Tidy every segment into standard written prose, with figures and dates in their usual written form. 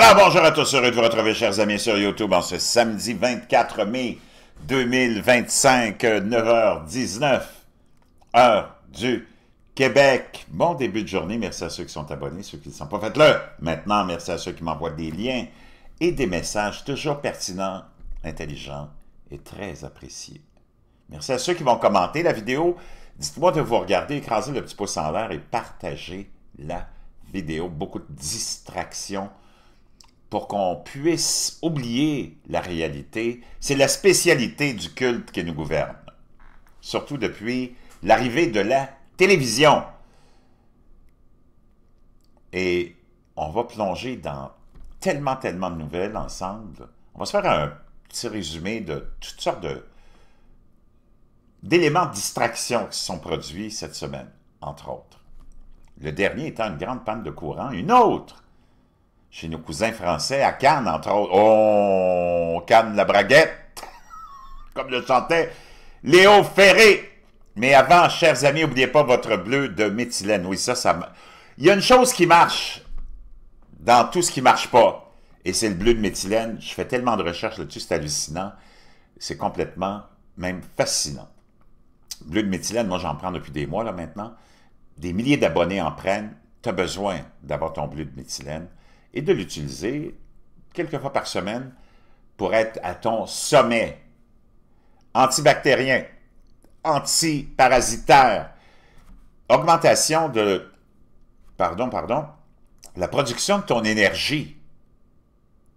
Alors bonjour à tous, heureux de vous retrouver chers amis sur YouTube en ce samedi 24 mai 2025, 9h19, heure du Québec. Bon début de journée, merci à ceux qui sont abonnés, ceux qui ne sont pas, faites-le. Maintenant, merci à ceux qui m'envoient des liens et des messages toujours pertinents, intelligents et très appréciés. Merci à ceux qui vont commenter la vidéo. Dites-moi de vous regarder, écraser le petit pouce en l'air et partager la vidéo. Beaucoup de distractions pour qu'on puisse oublier la réalité. C'est la spécialité du culte qui nous gouverne. Surtout depuis l'arrivée de la télévision. Et on va plonger dans tellement de nouvelles ensemble. On va se faire un petit résumé de toutes sortes d'éléments de distraction qui se sont produits cette semaine, entre autres. Le dernier étant une grande panne de courant, une autre chez nos cousins français, à Cannes, entre autres. Oh, Cannes la braguette, comme le chantait Léo Ferré. Mais avant, chers amis, n'oubliez pas votre bleu de méthylène. Oui, ça... Il y a une chose qui marche dans tout ce qui ne marche pas, et c'est le bleu de méthylène. Je fais tellement de recherches là-dessus, c'est hallucinant. C'est complètement, même fascinant. Bleu de méthylène, moi j'en prends depuis des mois là maintenant. Des milliers d'abonnés en prennent. Tu as besoin d'avoir ton bleu de méthylène et de l'utiliser quelques fois par semaine pour être à ton sommet. Antibactérien, antiparasitaire, augmentation de, la production de ton énergie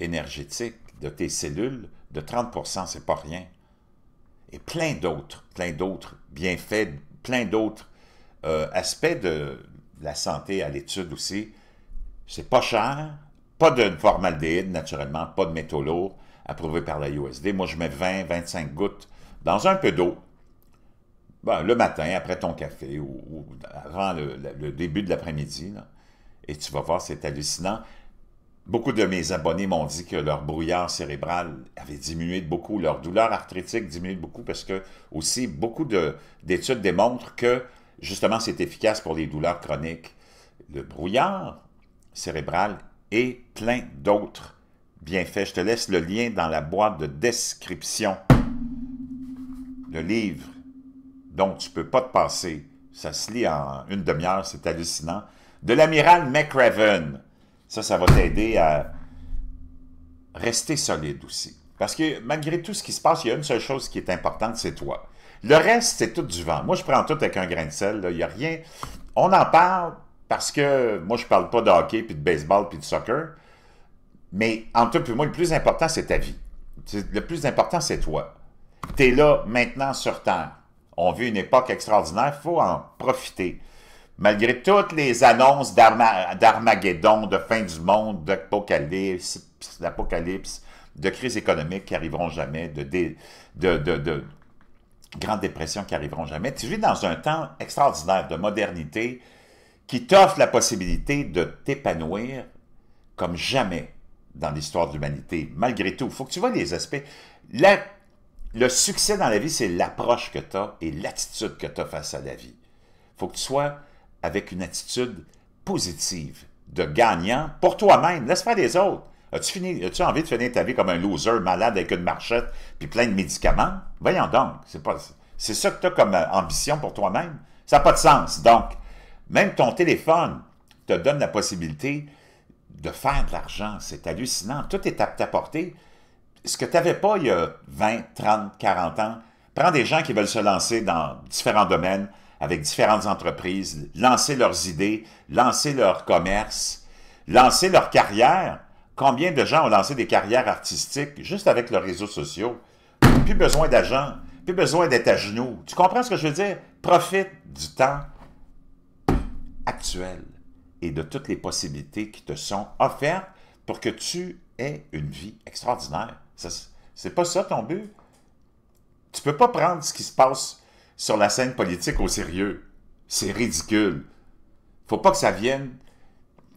énergétique, de tes cellules, de 30%, c'est pas rien. Et plein d'autres bienfaits, plein d'autres aspects de la santé à l'étude aussi. C'est pas cher, pas de formaldéhyde naturellement, pas de métaux lourds, approuvé par la USD. Moi, je mets 20-25 gouttes dans un peu d'eau, le matin, après ton café ou avant le début de l'après-midi. Et tu vas voir, c'est hallucinant. Beaucoup de mes abonnés m'ont dit que leur brouillard cérébral avait diminué de beaucoup, leur douleur arthritique diminué de beaucoup, parce que aussi beaucoup d'études démontrent que justement c'est efficace pour les douleurs chroniques. Le brouillard cérébral et plein d'autres bienfaits. Je te laisse le lien dans la boîte de description. Le livre dont tu ne peux pas te passer, ça se lit en une demi-heure, c'est hallucinant, de l'amiral McRaven. Ça va t'aider à rester solide aussi. Parce que malgré tout ce qui se passe, il y a une seule chose qui est importante, c'est toi. Le reste, c'est tout du vent. Moi, je prends tout avec un grain de sel. Là. Il n'y a rien. On en parle parce que moi, je ne parle pas de hockey, puis de baseball, puis de soccer. Mais entre toi et moi, le plus important, c'est ta vie. Le plus important, c'est toi. Tu es là maintenant sur Terre. On vit une époque extraordinaire, il faut en profiter. Malgré toutes les annonces d'Armageddon, de fin du monde, d'apocalypse, de crise économique qui n'arriveront jamais, de Grande Dépression qui n'arriveront jamais, tu vis dans un temps extraordinaire de modernité qui t'offre la possibilité de t'épanouir comme jamais dans l'histoire de l'humanité. Malgré tout, il faut que tu vois les aspects. Le succès dans la vie, c'est l'approche que tu as et l'attitude que tu as face à la vie. Il faut que tu sois avec une attitude positive, de gagnant pour toi-même. Laisse faire les autres. As-tu envie de finir ta vie comme un loser, malade avec une marchette puis plein de médicaments? Voyons donc. C'est ça que tu as comme ambition pour toi-même? Ça n'a pas de sens. Donc, même ton téléphone te donne la possibilité de faire de l'argent. C'est hallucinant. Tout est à ta portée. Ce que tu n'avais pas il y a 20, 30, 40 ans, prends des gens qui veulent se lancer dans différents domaines, avec différentes entreprises, lancer leurs idées, lancer leur commerce, lancer leur carrière. Combien de gens ont lancé des carrières artistiques juste avec leurs réseaux sociaux? Plus besoin d'agents, plus besoin d'être à genoux. Tu comprends ce que je veux dire? Profite du temps actuel et de toutes les possibilités qui te sont offertes pour que tu aies une vie extraordinaire. C'est pas ça ton but? Tu peux pas prendre ce qui se passe sur la scène politique au sérieux. C'est ridicule. Faut pas que ça vienne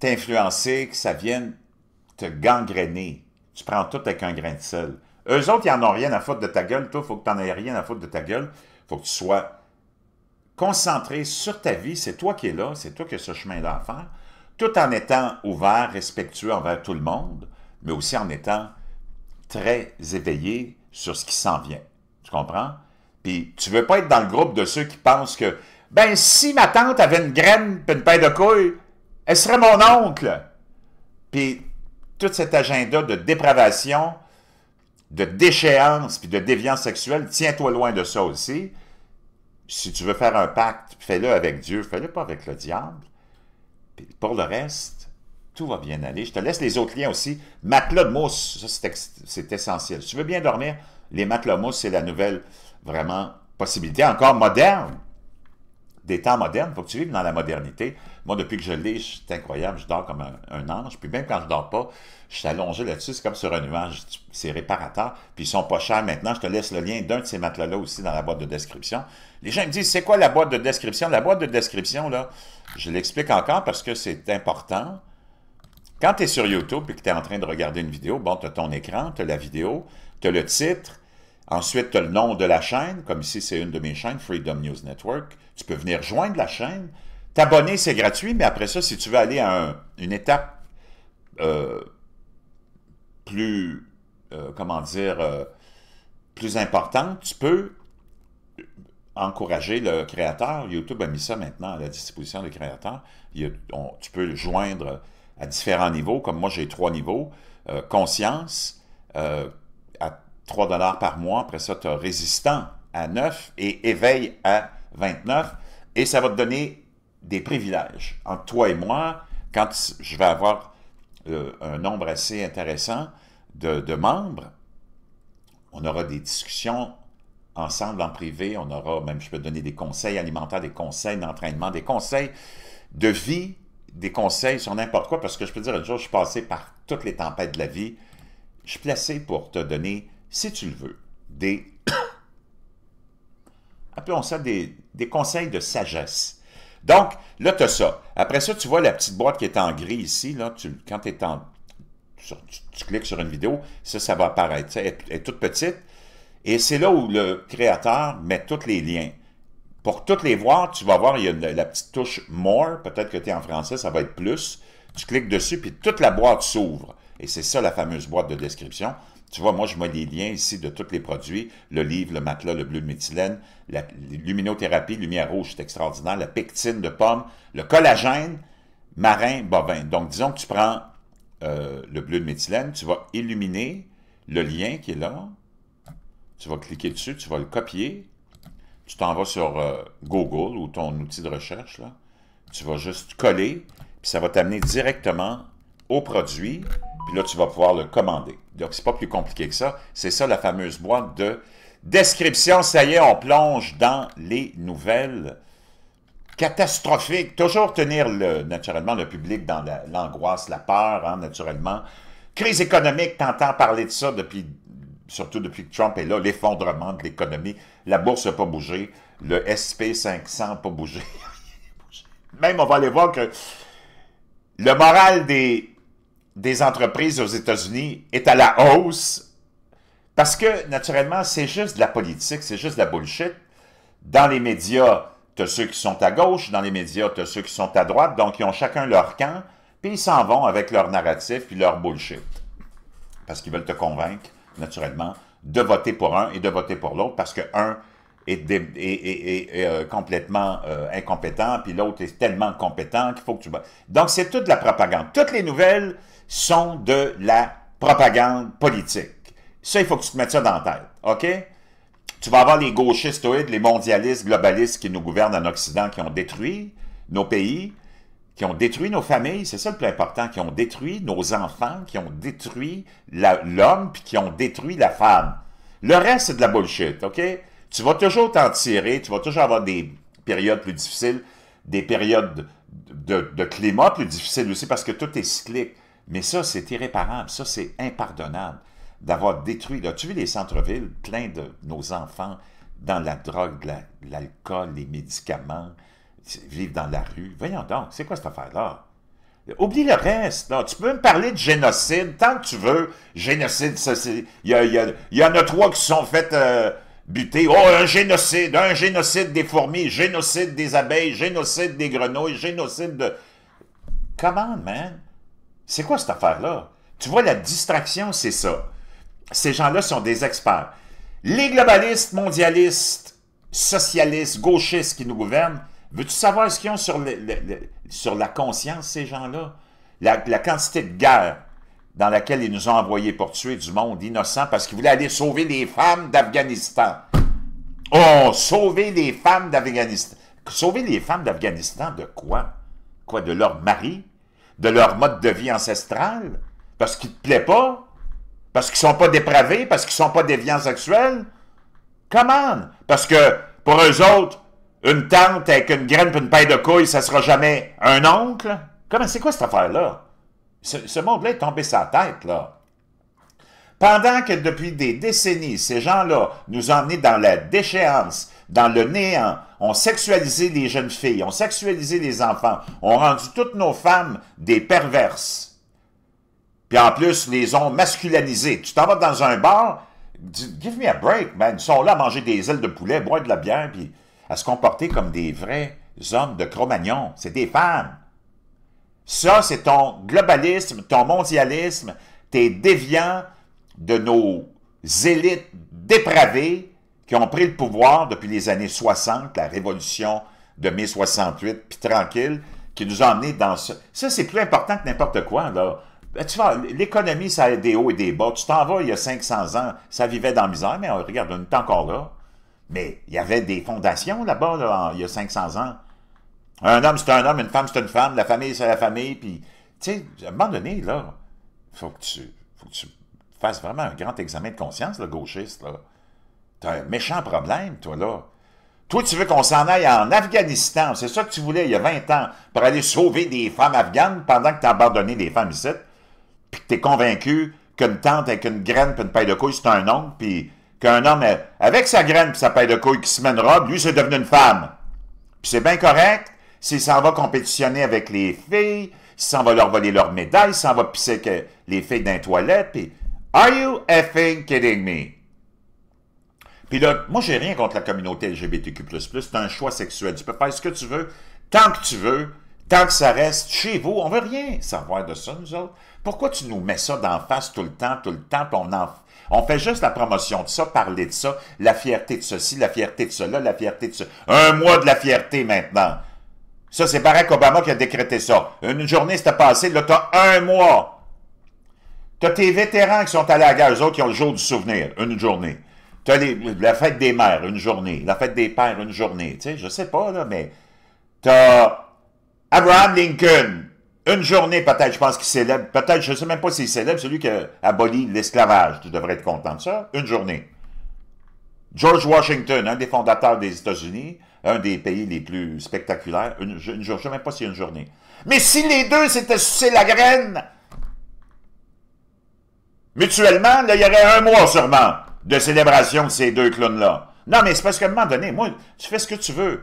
t'influencer, que ça vienne te gangréner. Tu prends tout avec un grain de sel. Eux autres, ils n'en ont rien à foutre de ta gueule. Toi, il faut que tu n'en aies rien à foutre de ta gueule. Il faut que tu sois concentré sur ta vie. C'est toi qui es là. C'est toi qui as ce chemin-là à faire. Tout en étant ouvert, respectueux envers tout le monde. mais aussi en étant très éveillé sur ce qui s'en vient. Tu comprends? Puis tu veux pas être dans le groupe de ceux qui pensent que, ben, si ma tante avait une graine et une paire de couilles, elle serait mon oncle. Puis tout cet agenda de dépravation, de déchéance puis de déviance sexuelle, tiens-toi loin de ça aussi. Si tu veux faire un pacte, fais-le avec Dieu, fais-le pas avec le diable. Puis pour le reste, tout va bien aller. Je te laisse les autres liens aussi. Matelas de mousse, ça c'est essentiel. Si tu veux bien dormir, les matelas mousse, c'est la nouvelle, vraiment, possibilité encore moderne. Des temps modernes, il faut que tu vives dans la modernité. Moi, depuis que je l'ai, c'est incroyable, je dors comme un ange. Puis même quand je ne dors pas, je suis allongé là-dessus, c'est comme sur un nuage, c'est réparateur. Puis ils sont pas chers maintenant. Je te laisse le lien d'un de ces matelas-là aussi dans la boîte de description. Les gens me disent, c'est quoi la boîte de description? La boîte de description, là, je l'explique encore parce que c'est important. Quand tu es sur YouTube et que tu es en train de regarder une vidéo, bon, tu as ton écran, tu as la vidéo, tu as le titre, ensuite tu as le nom de la chaîne, comme ici c'est une de mes chaînes, Freedom News Network. Tu peux venir joindre la chaîne. T'abonner, c'est gratuit, mais après ça, si tu veux aller à une étape plus, comment dire, plus importante, tu peux encourager le créateur. YouTube a mis ça maintenant à la disposition des créateurs. Tu peux le joindre à différents niveaux, comme moi j'ai 3 niveaux. Conscience, à 3 $ par mois. Après ça, tu as résistant à 9 et éveil à 29. Et ça va te donner des privilèges entre toi et moi. Quand je vais avoir un nombre assez intéressant de membres, on aura des discussions ensemble en privé. On aura même, je peux te donner des conseils alimentaires, des conseils d'entraînement, des conseils de vie, des conseils sur n'importe quoi. Parce que je peux te dire, un jour, je suis passé par toutes les tempêtes de la vie. Je suis placé pour te donner, si tu le veux, appelons ça des conseils de sagesse. Donc, là, tu as ça. Après ça, tu vois la petite boîte qui est en gris ici. Là, quand tu cliques sur une vidéo, ça va apparaître. Elle est toute petite. Et c'est là où le créateur met tous les liens. Pour toutes les voir, tu vas voir, il y a la petite touche « More ». Peut-être que tu es en français, ça va être « Plus ». Tu cliques dessus, puis toute la boîte s'ouvre. Et c'est ça, la fameuse boîte de description. Tu vois, moi, je mets les liens ici de tous les produits, le livre, le matelas, le bleu de méthylène, la luminothérapie, lumière rouge, c'est extraordinaire, la pectine de pomme, le collagène marin bovin. Donc, disons que tu prends le bleu de méthylène, tu vas illuminer le lien qui est là, tu vas cliquer dessus, tu vas le copier, tu t'en vas sur Google ou ton outil de recherche, là, tu vas juste coller, puis ça va t'amener directement au produit, puis là, tu vas pouvoir le commander. Donc, c'est pas plus compliqué que ça. C'est ça, la fameuse boîte de description. Ça y est, on plonge dans les nouvelles catastrophiques. Toujours tenir, naturellement, le public dans l'angoisse, la peur, hein, naturellement. Crise économique, t'entends parler de ça surtout depuis que Trump est là, l'effondrement de l'économie. La bourse n'a pas bougé. Le SP500 n'a pas bougé. Même, on va aller voir que le moral des entreprises aux États-Unis est à la hausse parce que, naturellement, c'est juste de la politique, c'est juste de la bullshit. Dans les médias, tu as ceux qui sont à gauche, dans les médias, tu as ceux qui sont à droite, donc ils ont chacun leur camp, puis ils s'en vont avec leur narratif puis leur bullshit. Parce qu'ils veulent te convaincre, naturellement, de voter pour un et de voter pour l'autre, parce que un est complètement incompétent, puis l'autre est tellement compétent qu'il faut que tu... Donc, c'est toute la propagande. Toutes les nouvelles sont de la propagande politique. Ça, il faut que tu te mettes ça dans la tête, OK? Tu vas avoir les gauchistoïdes, les mondialistes, globalistes qui nous gouvernent en Occident, qui ont détruit nos pays, qui ont détruit nos familles, c'est ça le plus important, qui ont détruit nos enfants, qui ont détruit l'homme, puis qui ont détruit la femme. Le reste, c'est de la bullshit, OK? Tu vas toujours t'en tirer, tu vas toujours avoir des périodes plus difficiles, des périodes de climat plus difficiles aussi, parce que tout est cyclique. Mais ça, c'est irréparable, ça, c'est impardonnable d'avoir détruit. As-tu vu les centres-villes, plein de nos enfants dans la drogue, l'alcool, les médicaments, vivent dans la rue? Voyons donc, c'est quoi cette affaire-là? Oublie le reste, là. Tu peux me parler de génocide, tant que tu veux. Génocide, ça, c'est... Il y en a 3 qui se sont fait buter. Oh, un génocide des fourmis, génocide des abeilles, génocide des grenouilles, génocide de... Come on, man! C'est quoi cette affaire-là? Tu vois, la distraction, c'est ça. Ces gens-là sont des experts. Les globalistes, mondialistes, socialistes, gauchistes qui nous gouvernent, veux-tu savoir ce qu'ils ont sur la conscience, ces gens-là? La quantité de guerre dans laquelle ils nous ont envoyés pour tuer du monde innocent parce qu'ils voulaient aller sauver les femmes d'Afghanistan. Oh, sauver les femmes d'Afghanistan. Sauver les femmes d'Afghanistan de quoi? Quoi, de leur mari? De leur mode de vie ancestral? Parce qu'ils ne te plaît pas? Parce qu'ils ne sont pas dépravés? Parce qu'ils ne sont pas déviants sexuels? Come on! Parce que, pour eux autres, une tante avec une graine et une paille de couilles, ça ne sera jamais un oncle? Comment, c'est quoi cette affaire-là? Ce monde-là est tombé sa tête, là. Pendant que depuis des décennies, ces gens-là nous ont emmenés dans la déchéance, dans le néant, ont sexualisé les jeunes filles, ont sexualisé les enfants, ont rendu toutes nos femmes des perverses. Puis en plus, les ont masculinisées. Tu t'en vas dans un bar, give me a break, man. Ils sont là à manger des ailes de poulet, boire de la bière, puis à se comporter comme des vrais hommes de Cro-Magnon. C'est des femmes. Ça, c'est ton globalisme, ton mondialisme, tes déviants de nos élites dépravées qui ont pris le pouvoir depuis les années 60, la révolution de mai 68, puis tranquille, qui nous ont emmenés dans ça. Ça, c'est plus important que n'importe quoi, là. Tu vois, l'économie, ça a des hauts et des bas. Tu t'en vas, il y a 500 ans, ça vivait dans la misère, mais regarde, on est encore là. Mais il y avait des fondations là-bas, là, il y a 500 ans. Un homme, c'est un homme, une femme, c'est une femme, la famille, c'est la famille, puis, tu sais, à un moment donné, là, faut que tu fasses vraiment un grand examen de conscience, le gauchiste, là. T'as un méchant problème, toi, là. Toi, tu veux qu'on s'en aille en Afghanistan, c'est ça que tu voulais il y a 20 ans, pour aller sauver des femmes afghanes pendant que t'as abandonné les femmes ici, puis que t'es convaincu qu'une tante avec une graine puis une paille de couilles, c'est un oncle, puis qu'un homme, avec sa graine puis sa paille de couilles qui se met une robe, lui, c'est devenu une femme. Puis c'est bien correct, s'il s'en va compétitionner avec les filles, s'il s'en va leur voler leurs médailles, s'il s'en va pisser que les filles dans les toilettes, puis are you effing kidding me? Puis là, moi, j'ai rien contre la communauté LGBTQ++, c'est un choix sexuel. Tu peux faire ce que tu veux, tant que tu veux, tant que ça reste chez vous. On veut rien savoir de ça, nous autres. Pourquoi tu nous mets ça d'en face tout le temps, puis on fait juste la promotion de ça, parler de ça, la fierté de ceci, la fierté de cela, la fierté de ça. Un mois de la fierté maintenant. Ça, c'est Barack Obama qui a décrété ça. Une journée, c'était passé, là, t'as un mois. T'as tes vétérans qui sont allés à la guerre, eux autres qui ont le jour du souvenir, une journée. T'as la fête des mères, une journée. La fête des pères, une journée. Tu sais, je sais pas, là, mais t'as Abraham Lincoln, une journée peut-être, je pense qu'il célèbre, peut-être, je sais même pas s'il célèbre, celui qui a aboli l'esclavage. Tu devrais être content de ça. Une journée. George Washington, un des fondateurs des États-Unis, un des pays les plus spectaculaires, je ne sais même pas s'il y a une journée. Mais si les deux s'étaient sucé la graine, mutuellement, là, il y aurait un mois sûrement de célébration de ces deux clowns-là. Non, mais c'est parce qu'à un moment donné, moi, tu fais ce que tu veux.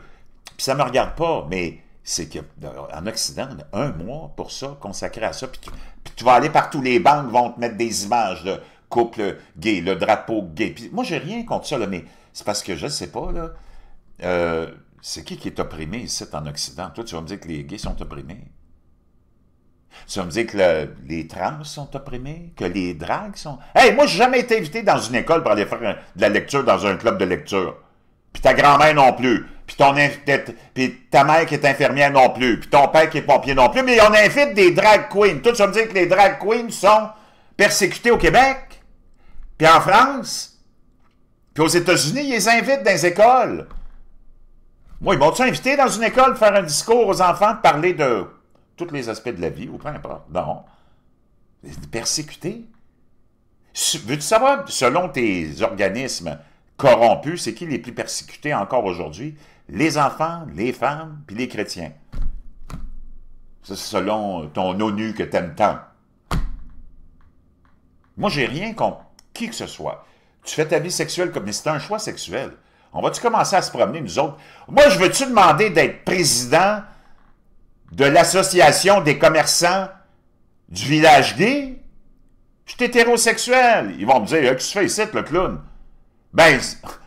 Puis ça me regarde pas, mais c'est qu'en Occident, on a un mois pour ça, consacré à ça. Puis tu vas aller partout, les banques vont te mettre des images de couple gay, le drapeau gay. Puis moi, j'ai rien contre ça, là, mais c'est parce que je ne sais pas, là. C'est qui est opprimé ici en Occident? Toi, tu vas me dire que les gays sont opprimés. Tu vas me dire que les trans sont opprimés, que les drags sont... Hey, moi, j'ai jamais été invité dans une école pour aller faire de la lecture dans un club de lecture. Puis ta grand-mère non plus. Puis ta mère qui est infirmière non plus. Puis ton père qui est pompier non plus. Mais on invite des drag queens. Toi, tu vas me dire que les drag queens sont persécutés au Québec? Puis en France? Puis aux États-Unis, ils les invitent dans les écoles. Moi, ils m'ont-tu invité dans une école pour faire un discours aux enfants, de parler de tous les aspects de la vie, ou peu importe? Non. Persécutés? Veux-tu savoir, selon tes organismes corrompus, c'est qui les plus persécutés encore aujourd'hui? Les enfants, les femmes, puis les chrétiens. Ça, c'est selon ton ONU que t'aimes tant. Moi, j'ai rien contre qui que ce soit. Tu fais ta vie sexuelle comme... Mais c'est un choix sexuel. On va-tu commencer à se promener, nous autres? Moi, je veux-tu demander d'être président de l'association des commerçants du village gay? Je suis hétérosexuel. Ils vont me dire, qu'est-ce que tu fais ici, le clown? Ben,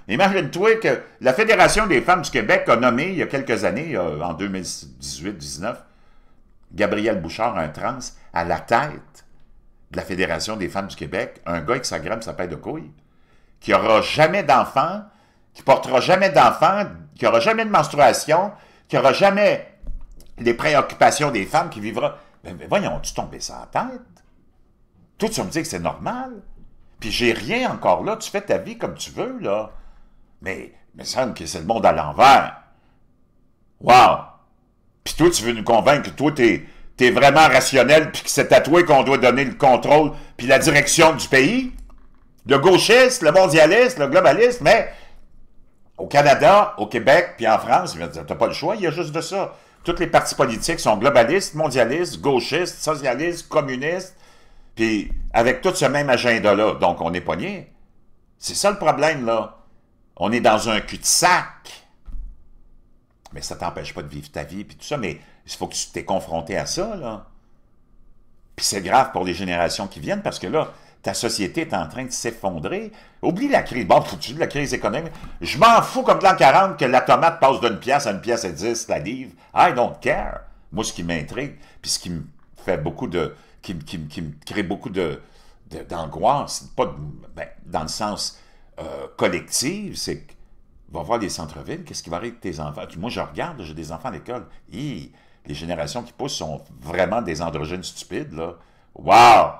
imagine-toi que la Fédération des femmes du Québec a nommé, il y a quelques années, en 2018-19, Gabrielle Bouchard, un trans, à la tête de la Fédération des femmes du Québec, un gars avec sa graine, sa paire de couilles, qui n'aura jamais d'enfant, qui portera jamais d'enfant, qui n'aura jamais de menstruation, qui n'aura jamais les préoccupations des femmes, qui vivra... Mais voyons, tu tombes ça à la tête? Toi, tu vas me dire que c'est normal? Puis j'ai rien encore là, tu fais ta vie comme tu veux, là. Mais il me semble que c'est le monde à l'envers. Wow! Puis toi, tu veux nous convaincre que toi, t'es vraiment rationnel, puis que c'est à toi qu'on doit donner le contrôle, puis la direction du pays? Le gauchiste, le mondialiste, le globaliste, mais au Canada, au Québec, puis en France, t'as pas le choix, il y a juste de ça. Tous les partis politiques sont globalistes, mondialistes, gauchistes, socialistes, communistes, puis avec tout ce même agenda-là. Donc, on est pogné. C'est ça le problème, là. On est dans un cul-de-sac. Mais ça t'empêche pas de vivre ta vie, puis tout ça, mais il faut que tu t'es confronté à ça, là. Puis c'est grave pour les générations qui viennent, parce que là, ta société est en train de s'effondrer. Oublie la crise. Bon, faut-tu de la crise économique? Je m'en fous comme de l'an 40 que la tomate passe d'une pièce à une pièce et 10, la livre. I don't care. Moi, ce qui m'intrigue, puis ce qui me fait beaucoup de... qui me crée beaucoup d'angoisse, pas dans le sens collectif, c'est que va voir les centres-villes, qu'est-ce qui va arriver avec tes enfants? Moi, je regarde, j'ai des enfants à l'école. Les générations qui poussent sont vraiment des androgynes stupides, là. Wow!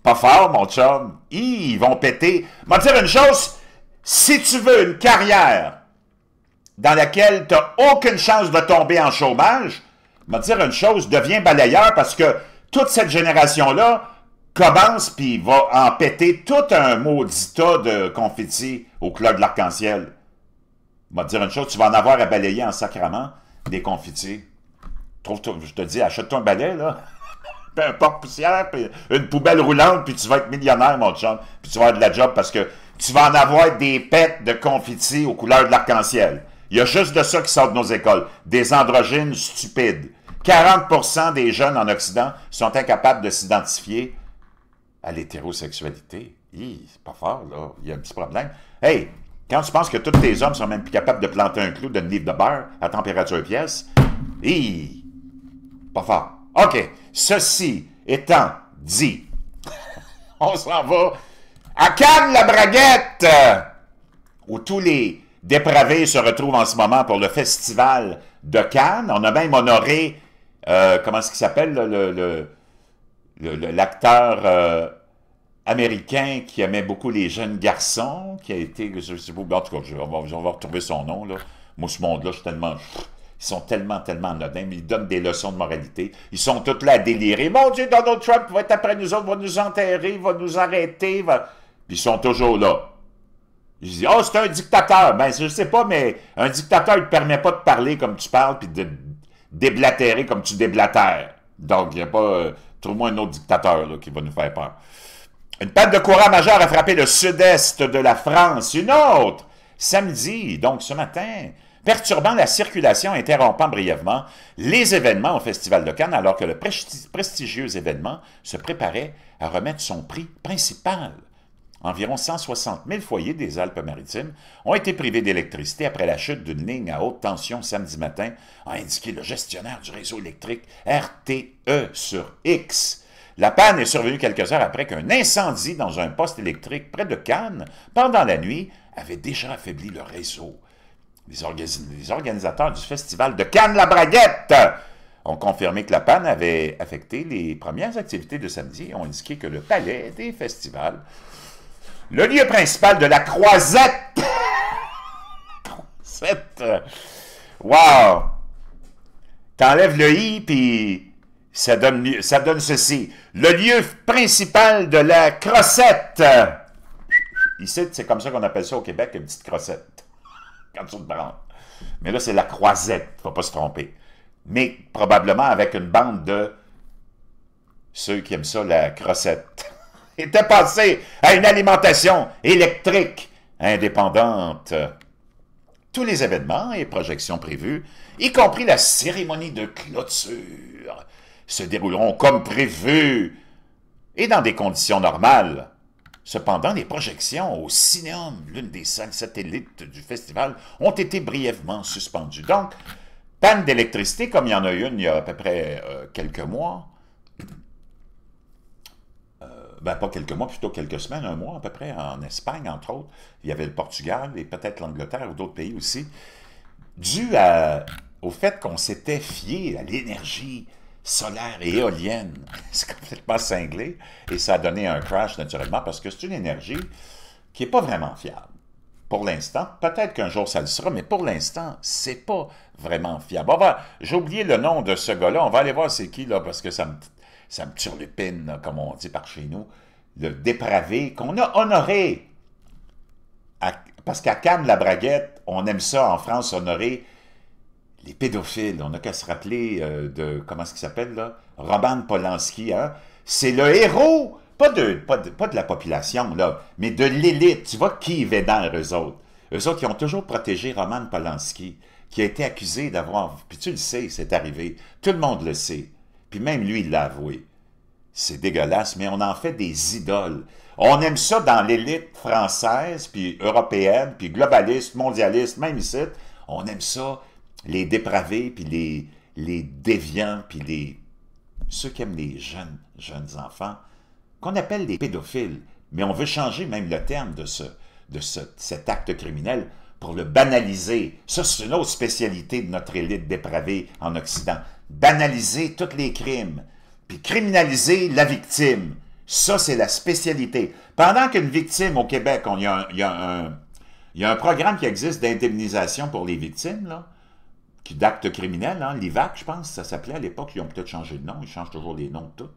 Pas fort, mon chum. Ils vont péter. Je vais te dire une chose, si tu veux une carrière dans laquelle tu n'as aucune chance de tomber en chômage, je vais te dire une chose, deviens balayeur parce que toute cette génération-là commence puis va en péter tout un maudit tas de confettis au club de l'Arc-en-Ciel. Je vais te dire une chose, tu vas en avoir à balayer en sacrament des confettis. Je te dis, achète-toi un balai, là. Puis un porte-poussière, puis une poubelle roulante, puis tu vas être millionnaire, mon chum. Puis tu vas avoir de la job parce que tu vas en avoir des pets de confettis aux couleurs de l'arc-en-ciel. Il y a juste de ça qui sort de nos écoles. Des androgynes stupides. 40% des jeunes en Occident sont incapables de s'identifier à l'hétérosexualité. C'est pas fort, là. Il y a un petit problème. Hey, quand tu penses que tous tes hommes sont même plus capables de planter un clou d'une livre de beurre à température pièce, pas fort. OK. Ceci étant dit, on s'en va à Cannes-la-Braguette, où tous les dépravés se retrouvent en ce moment pour le festival de Cannes. On a même honoré, comment est-ce qu'il s'appelle, l'acteur américain qui aimait beaucoup les jeunes garçons, qui a été, je sais pas, en tout cas, on va retrouver son nom, là. Moi, ce monde-là, je suis tellement... Ils sont tellement anodins, mais ils donnent des leçons de moralité. Ils sont tous là à délirer. Mon Dieu, Donald Trump va être après nous autres, va nous enterrer, va nous arrêter. Puis ils sont toujours là. Ils disent, oh, c'est un dictateur. Ben, je sais pas, mais un dictateur, il ne te permet pas de parler comme tu parles, puis de déblatérer comme tu déblatères. Donc, il n'y a pas... trouve-moi un autre dictateur là, qui va nous faire peur. Une panne de courant majeure a frappé le sud-est de la France. Une autre, samedi, donc ce matin, perturbant la circulation, interrompant brièvement les événements au Festival de Cannes, alors que le prestigieux événement se préparait à remettre son prix principal. Environ 160 000 foyers des Alpes-Maritimes ont été privés d'électricité après la chute d'une ligne à haute tension samedi matin, a indiqué le gestionnaire du réseau électrique RTE sur X. La panne est survenue quelques heures après qu'un incendie dans un poste électrique près de Cannes, pendant la nuit, avait déjà affaibli le réseau. Les organisateurs du festival de Cannes-la-Braguette ont confirmé que la panne avait affecté les premières activités de samedi et ont indiqué que le palais des festivals, le lieu principal de la Croisette, wow! T'enlèves le i, puis ça donne ceci. Le lieu principal de la Crossette. Ici, c'est comme ça qu'on appelle ça au Québec, une petite crossette. Quand tu te branles. Mais là, c'est la Croisette, il ne faut pas se tromper. Mais probablement avec une bande de ceux qui aiment ça, la Crossette. Était passé à une alimentation électrique indépendante. Tous les événements et projections prévus, y compris la cérémonie de clôture, se dérouleront comme prévu et dans des conditions normales. Cependant, les projections au Cinéum, l'une des salles satellites du festival, ont été brièvement suspendues. Donc, panne d'électricité, comme il y en a une il y a à peu près quelques mois. ben pas quelques mois, plutôt quelques semaines, un mois à peu près, en Espagne, entre autres. Il y avait le Portugal et peut-être l'Angleterre ou d'autres pays aussi, au fait qu'on s'était fié à l'énergie solaire et éolienne. C'est complètement cinglé et ça a donné un crash naturellement parce que c'est une énergie qui n'est pas vraiment fiable. Pour l'instant, peut-être qu'un jour ça le sera, mais pour l'instant, c'est pas vraiment fiable. J'ai oublié le nom de ce gars-là, on va aller voir c'est qui, là, parce que ça me turlupine, là, comme on dit par chez nous. Le dépravé qu'on a honoré. Parce qu'à Cannes-la-Braguette, on aime ça en France, honorer les pédophiles. On n'a qu'à se rappeler de, comment est-ce qu'il s'appelle, là? Roman Polanski, hein? C'est le héros, pas de la population, là, mais de l'élite. Tu vois qui est vénère, eux autres. Eux autres, qui ont toujours protégé Roman Polanski, qui a été accusé d'avoir... Puis tu le sais, c'est arrivé. Tout le monde le sait. Puis même lui, il l'a avoué. C'est dégueulasse, mais on en fait des idoles. On aime ça dans l'élite française, puis européenne, puis globaliste, mondialiste, même ici. On aime ça, les dépravés, puis les déviants, puis ceux qui aiment les jeunes enfants, qu'on appelle les pédophiles. Mais on veut changer même le terme de cet acte criminel pour le banaliser. Ça, c'est une autre spécialité de notre élite dépravée en Occident. Banaliser tous les crimes, puis criminaliser la victime. Ça, c'est la spécialité. Pendant qu'une victime au Québec, il y a un programme qui existe d'indemnisation pour les victimes, là, d'actes criminels, hein, l'IVAC, je pense, ça s'appelait à l'époque, ils ont peut-être changé de nom, ils changent toujours les noms de tout.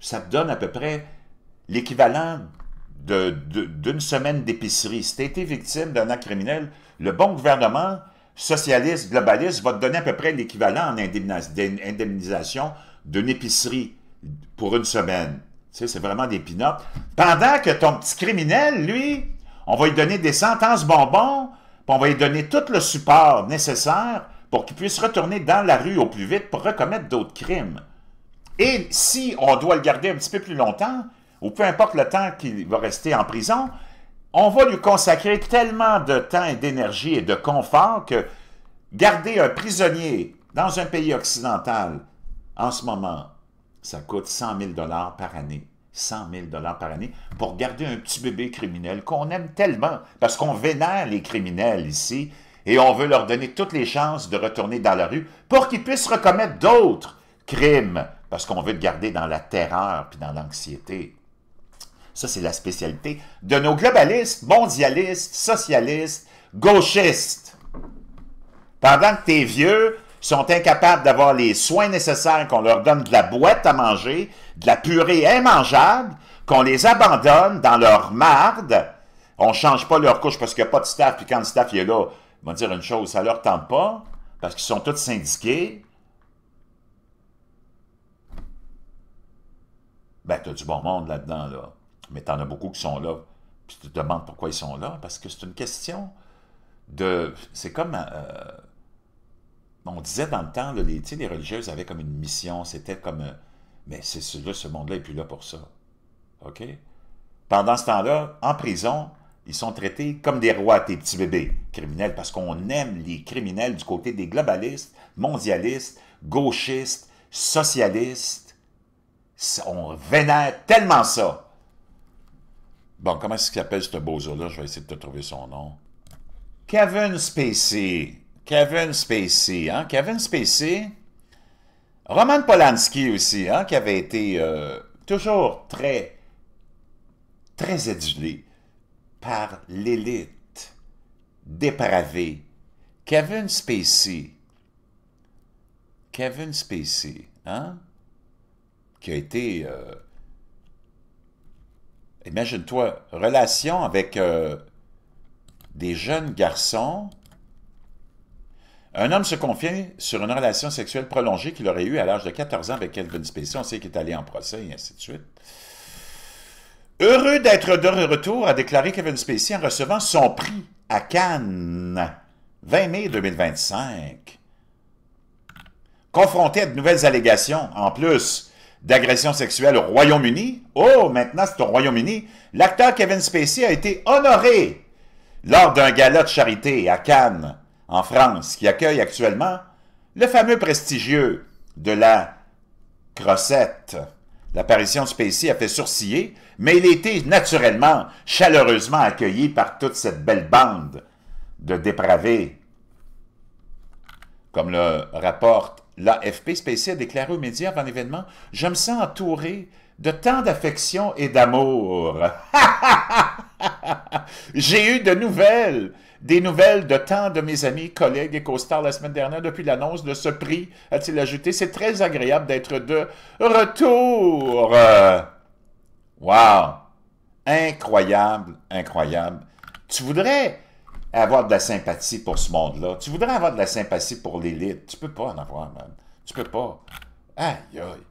Ça te donne à peu près l'équivalent d'une semaine d'épicerie. Si tu as été victime d'un acte criminel, le bon gouvernement socialiste, globaliste, va te donner à peu près l'équivalent en indemnisation d'une épicerie pour une semaine. Tu sais, c'est vraiment des pinottes. Pendant que ton petit criminel, lui, on va lui donner des sentences bonbons, puis on va lui donner tout le support nécessaire pour qu'il puisse retourner dans la rue au plus vite pour recommettre d'autres crimes. Et si on doit le garder un petit peu plus longtemps, ou peu importe le temps qu'il va rester en prison, on va lui consacrer tellement de temps et d'énergie et de confort que garder un prisonnier dans un pays occidental, en ce moment, ça coûte 100 000 $ par année. 100 000 $ par année pour garder un petit bébé criminel qu'on aime tellement, parce qu'on vénère les criminels ici, et on veut leur donner toutes les chances de retourner dans la rue pour qu'ils puissent recommettre d'autres crimes, parce qu'on veut le garder dans la terreur puis dans l'anxiété. Ça, c'est la spécialité de nos globalistes, mondialistes, socialistes, gauchistes. Pendant que tes vieux sont incapables d'avoir les soins nécessaires, qu'on leur donne de la boîte à manger, de la purée immangeable, qu'on les abandonne dans leur marde, on ne change pas leur couche parce qu'il n'y a pas de staff, puis quand le staff est là, on va dire une chose, ça ne leur tente pas, parce qu'ils sont tous syndiqués. Ben, tu as du bon monde là-dedans, là. Mais tu en as beaucoup qui sont là, puis tu te demandes pourquoi ils sont là, parce que c'est une question de... C'est comme... on disait dans le temps, là, les religieuses avaient comme une mission, c'était comme... mais ce monde-là n'est plus là pour ça. OK? Pendant ce temps-là, en prison, ils sont traités comme des rois, tes petits bébés criminels, parce qu'on aime les criminels du côté des globalistes, mondialistes, gauchistes, socialistes. On vénère tellement ça. Bon, comment est-ce qu'il s'appelle ce bozo-là? Je vais essayer de te trouver son nom. Kevin Spacey. Kevin Spacey, hein? Kevin Spacey. Roman Polanski aussi, hein? Qui avait été toujours très adulé par l'élite dépravée. Kevin Spacey. Kevin Spacey, hein? Qui a été... imagine-toi, relation avec des jeunes garçons. Un homme se confie sur une relation sexuelle prolongée qu'il aurait eue à l'âge de 14 ans avec Kevin Spacey. On sait qu'il est allé en procès et ainsi de suite. Heureux d'être de retour, a déclaré Kevin Spacey en recevant son prix à Cannes, 20 mai 2025. Confronté à de nouvelles allégations, en plus d'agression sexuelle au Royaume-Uni, maintenant c'est au Royaume-Uni, l'acteur Kevin Spacey a été honoré lors d'un gala de charité à Cannes, en France, qui accueille actuellement le fameux prestigieux de la crossette, L'apparition de Spacey a fait sourciller, mais il a été naturellement, chaleureusement accueilli par toute cette belle bande de dépravés. Comme le rapporte l'AFP, Spacey a déclaré aux médias avant l'événement « Je me sens entouré de tant d'affection et d'amour. » J'ai eu des nouvelles de tant de mes amis, collègues et co-stars la semaine dernière depuis l'annonce de ce prix, a-t-il ajouté. C'est très agréable d'être de retour. Wow! Incroyable, incroyable. Tu voudrais avoir de la sympathie pour ce monde-là. Tu voudrais avoir de la sympathie pour l'élite. Tu peux pas en avoir, man. Tu peux pas. Aïe, aïe.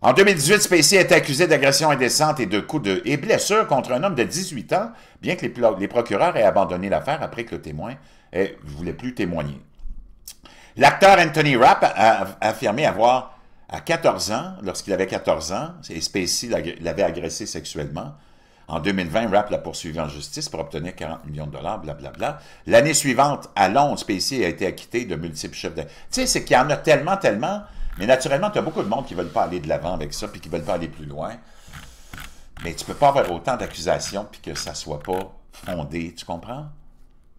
En 2018, Spacey a été accusé d'agression indécente et de coups et blessures contre un homme de 18 ans, bien que les procureurs aient abandonné l'affaire après que le témoin ne voulait plus témoigner. L'acteur Anthony Rapp a affirmé avoir, à 14 ans, lorsqu'il avait 14 ans, et Spacey l'avait agressé sexuellement. En 2020, Rapp l'a poursuivi en justice pour obtenir 40 millions de dollars, blablabla. L'année suivante, à Londres, Spacey a été acquitté de multiples chefs d'accusation. Tu sais, c'est qu'il y en a tellement, mais naturellement, tu as beaucoup de monde qui ne veulent pas aller de l'avant avec ça, puis qui ne veulent pas aller plus loin. Mais tu ne peux pas avoir autant d'accusations, puis que ça ne soit pas fondé, tu comprends?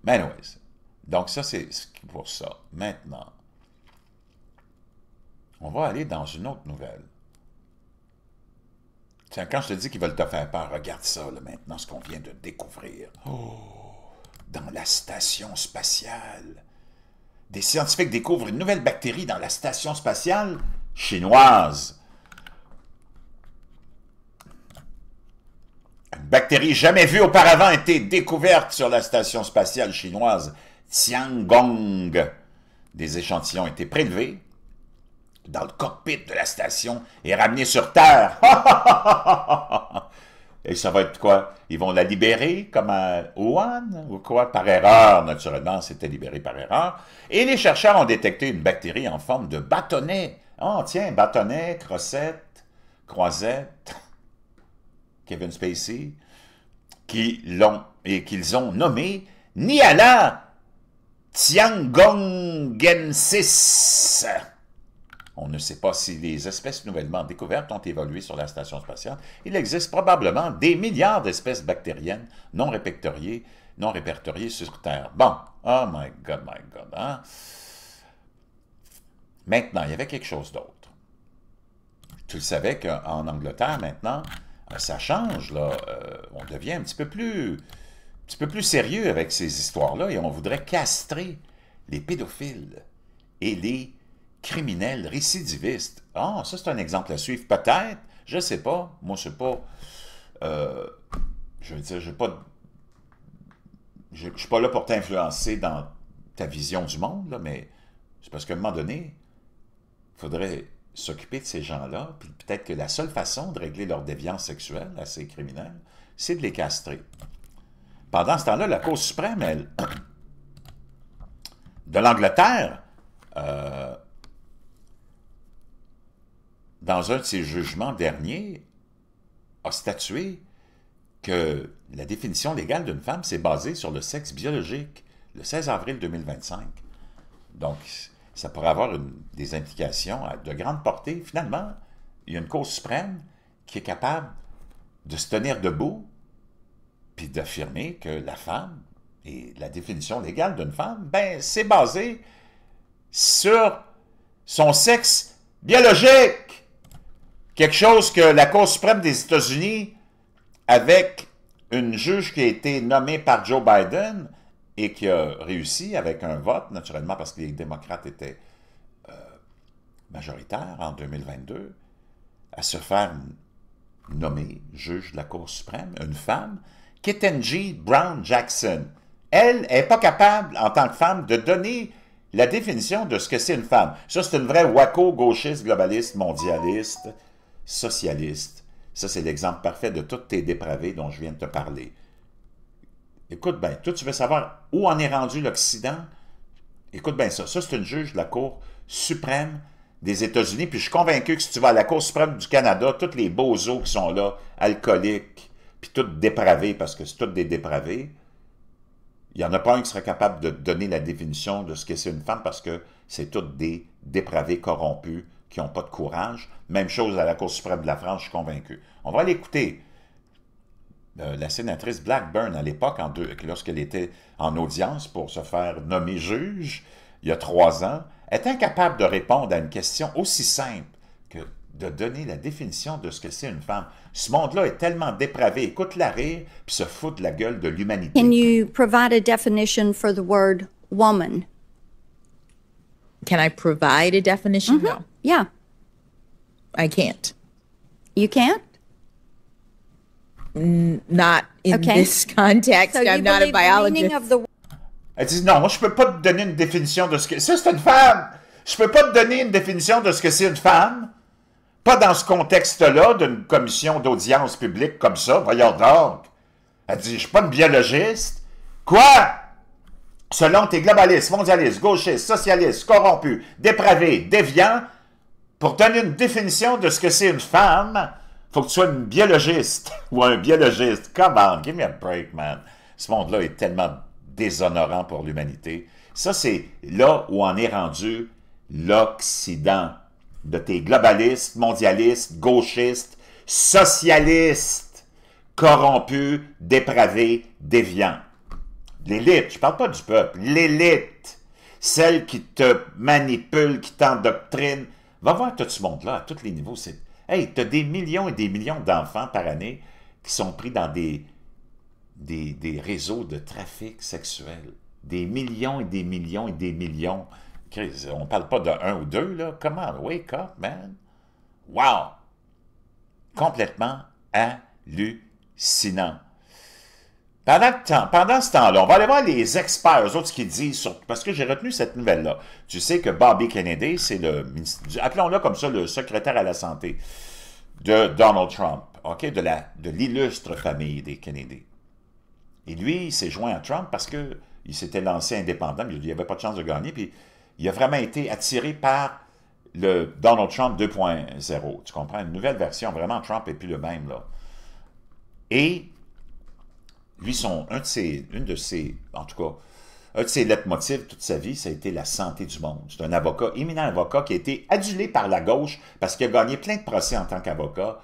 Mais anyways. Donc ça, c'est pour ça. Maintenant, on va aller dans une autre nouvelle. Tiens, quand je te dis qu'ils veulent te faire peur, regarde ça, là, maintenant, ce qu'on vient de découvrir. Oh, dans la station spatiale. Des scientifiques découvrent une nouvelle bactérie dans la station spatiale chinoise. Une bactérie jamais vue auparavant a été découverte sur la station spatiale chinoise Tiangong. Des échantillons ont été prélevés dans le cockpit de la station et ramenés sur Terre. Et ça va être quoi? Ils vont la libérer comme à Wuhan ou quoi? Par erreur, naturellement, c'était libéré par erreur. Et les chercheurs ont détecté une bactérie en forme de bâtonnet. Oh, tiens, bâtonnet, croisette, Kevin Spacey, qu'ils ont nommé Niala tiangongensis. On ne sait pas si les espèces nouvellement découvertes ont évolué sur la station spatiale. Il existe probablement des milliards d'espèces bactériennes non répertoriées sur Terre. Bon, oh my God, hein? Maintenant, il y avait quelque chose d'autre. Tu le savais qu'en Angleterre, maintenant, ça change, là. On devient un petit peu plus sérieux avec ces histoires-là et on voudrait castrer les pédophiles et les criminels récidivistes. Ah, ça c'est un exemple à suivre. Peut-être, je ne sais pas. Moi, je ne sais pas. Je veux dire, je ne suis pas là pour t'influencer dans ta vision du monde, là, mais c'est parce qu'à un moment donné, il faudrait s'occuper de ces gens-là, puis peut-être que la seule façon de régler leur déviance sexuelle à ces criminels, c'est de les castrer. Pendant ce temps-là, la Cour suprême, elle, de l'Angleterre, dans un de ses jugements derniers, a statué que la définition légale d'une femme, c'est basé sur le sexe biologique, le 16 avril 2025. Donc, ça pourrait avoir des implications de grande portée. Finalement, il y a une Cour suprême qui est capable de se tenir debout puis d'affirmer que la femme et la définition légale d'une femme, ben, c'est basé sur son sexe biologique. Quelque chose que la Cour suprême des États-Unis, avec une juge qui a été nommée par Joe Biden et qui a réussi avec un vote, naturellement parce que les démocrates étaient majoritaires en 2022, à se faire nommer juge de la Cour suprême, une femme, Ketanji Brown Jackson. Elle n'est pas capable, en tant que femme, de donner la définition de ce que c'est une femme. Ça, c'est une vraie wacko gauchiste, globaliste, mondialiste, socialiste. Ça, c'est l'exemple parfait de tous tes dépravés dont je viens de te parler. Écoute bien, toi, tu veux savoir où en est rendu l'Occident? Écoute bien ça. Ça, c'est une juge de la Cour suprême des États-Unis. Puis je suis convaincu que si tu vas à la Cour suprême du Canada, tous les bozos qui sont là, alcooliques, puis tous dépravés, parce que c'est tous des dépravés, il n'y en a pas un qui serait capable de donner la définition de ce que c'est une femme, parce que c'est tous des dépravés corrompus qui n'ont pas de courage. Même chose à la Cour suprême de la France, je suis convaincu. On va l'écouter. La sénatrice Blackburn, à l'époque, lorsqu'elle était en audience pour se faire nommer juge, il y a 3 ans, est incapable de répondre à une question aussi simple que de donner la définition de ce que c'est une femme. Ce monde-là est tellement dépravé. Écoute-la rire, puis se fout de la gueule de l'humanité. Can you provide a definition for the word woman? Can I provide a definition? No. Yeah. I can't. You can't? Not in this context. So you I'm not a believe the meaning biologist. of the Elle dit, non, moi, je peux pas te donner une définition de ce que... Ça, c'est une femme! Je peux pas te donner une définition de ce que c'est une femme. Pas dans ce contexte-là, d'une commission d'audience publique comme ça. Voyons donc. Elle dit, je suis pas une biologiste. Quoi? Selon tes globalistes, mondialistes, gauchistes, socialistes, corrompus, dépravés, déviants, pour donner une définition de ce que c'est une femme, faut que tu sois une biologiste ou un biologiste. Come on, give me a break, man. Ce monde-là est tellement déshonorant pour l'humanité. Ça, c'est là où en est rendu l'Occident. De tes globalistes, mondialistes, gauchistes, socialistes, corrompus, dépravés, déviants. L'élite, je parle pas du peuple, l'élite, celle qui te manipule, qui t'endoctrine. Va voir tout ce monde-là, à tous les niveaux. Hey, tu as des millions et des millions d'enfants par année qui sont pris dans des réseaux de trafic sexuel. Des millions et des millions et des millions. On ne parle pas de 1 ou 2, là. Comment? Wake up, man. Wow! Complètement hallucinant. Pendant ce temps-là, on va aller voir les experts, eux autres, ce qu'ils disent, parce que j'ai retenu cette nouvelle-là. Tu sais que Bobby Kennedy, c'est appelons-le comme ça, le secrétaire à la santé de Donald Trump, OK, de l'illustre famille des Kennedy. Et lui, il s'est joint à Trump parce qu'il s'était lancé indépendant, mais il n'avait pas de chance de gagner, puis il a vraiment été attiré par le Donald Trump 2.0. Tu comprends? Une nouvelle version, vraiment, Trump n'est plus le même, là. Et lui, un de ses leitmotifs toute sa vie, ça a été la santé du monde. C'est un avocat, éminent avocat, qui a été adulé par la gauche parce qu'il a gagné plein de procès en tant qu'avocat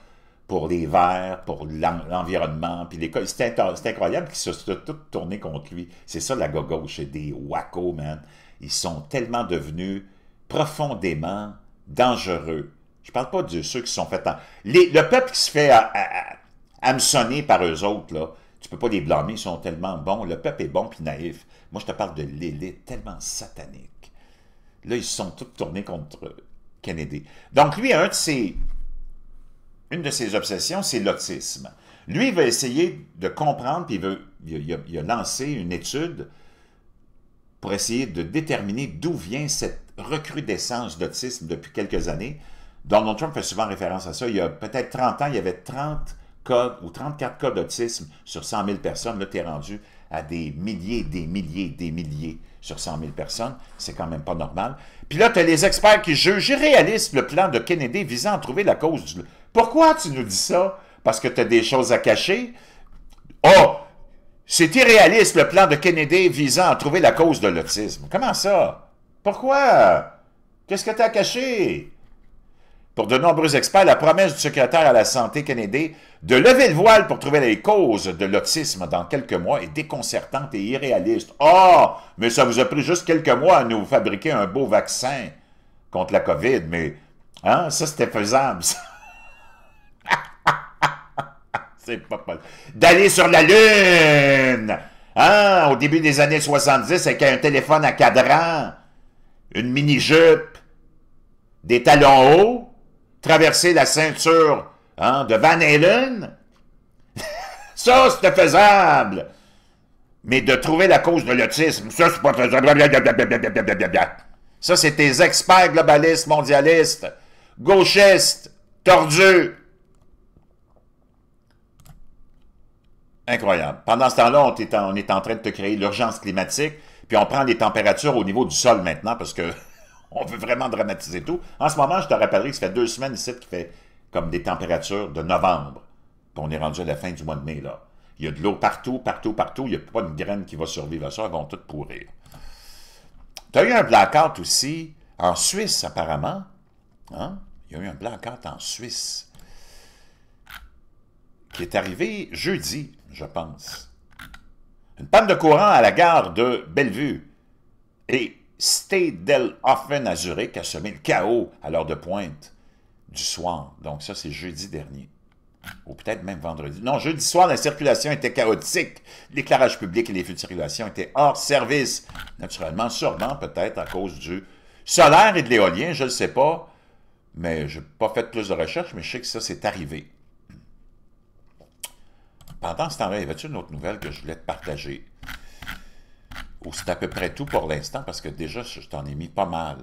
pour les Verts, pour l'environnement, puis l'école. C'est incroyable qu'ils se soient tous tournés contre lui. C'est ça, la gauche, c'est des wackos, man. Ils sont tellement devenus profondément dangereux. Je parle pas de ceux qui se sont fait... Le peuple qui se fait hameçonner par eux autres, là, tu peux pas les blâmer, ils sont tellement bons. Le peuple est bon puis naïf. Moi, je te parle de l'élite tellement satanique. Là, ils se sont tous tournés contre Kennedy. Donc, lui, une de ses obsessions, c'est l'autisme. Lui, il va essayer de comprendre, puis il a lancé une étude pour essayer de déterminer d'où vient cette recrudescence d'autisme depuis quelques années. Donald Trump fait souvent référence à ça. Il y a peut-être 30 ans, il y avait 30 cas ou 34 cas d'autisme sur 100 000 personnes. Là, tu es rendu à des milliers, des milliers, des milliers sur 100 000 personnes. C'est quand même pas normal. Puis là, tu as les experts qui jugent irréaliste le plan de Kennedy visant à trouver la cause du... Pourquoi tu nous dis ça? Parce que tu as des choses à cacher? Oh! C'est irréaliste le plan de Kennedy visant à trouver la cause de l'autisme. Comment ça? Pourquoi? Qu'est-ce que tu as caché? Pour de nombreux experts, la promesse du secrétaire à la santé Kennedy de lever le voile pour trouver les causes de l'autisme dans quelques mois est déconcertante et irréaliste. Oh, mais ça vous a pris juste quelques mois à nous fabriquer un beau vaccin contre la COVID, mais hein, ça c'était faisable. C'est pas possible. D'aller sur la Lune! Hein, au début des années 70, avec un téléphone à cadran, une mini-jupe, des talons hauts, traverser la ceinture de Van Halen, ça, c'était faisable. Mais de trouver la cause de l'autisme, ça, c'est pas faisable. Ça, c'est tes experts globalistes, mondialistes, gauchistes, tordus. Incroyable. Pendant ce temps-là, on est en train de te créer l'urgence climatique, puis on prend les températures au niveau du sol maintenant, parce que on veut vraiment dramatiser tout. En ce moment, je te rappellerai que ça fait 2 semaines ici qu'il fait comme des températures de novembre. Puis on est rendu à la fin du mois de mai, là. Il y a de l'eau partout, partout, partout. Il n'y a pas une graine qui va survivre à ça. Elles vont toutes pourrir. Tu as eu un blackout aussi en Suisse, apparemment. Hein? Il y a eu un blackout en Suisse qui est arrivé jeudi, je pense. Une panne de courant à la gare de Bellevue. Et Stade-Delhoffen à Zurich a semé le chaos à l'heure de pointe du soir. Donc ça, c'est jeudi dernier. Ou peut-être même vendredi. Non, jeudi soir, la circulation était chaotique. L'éclairage public et les feux de circulation étaient hors service. Naturellement, sûrement, peut-être à cause du solaire et de l'éolien, je ne le sais pas. Mais je n'ai pas fait plus de recherches, mais je sais que ça, c'est arrivé. Pendant ce temps-là, y avait-tu une autre nouvelle que je voulais te partager? Ou c'est à peu près tout pour l'instant, parce que déjà, je t'en ai mis pas mal.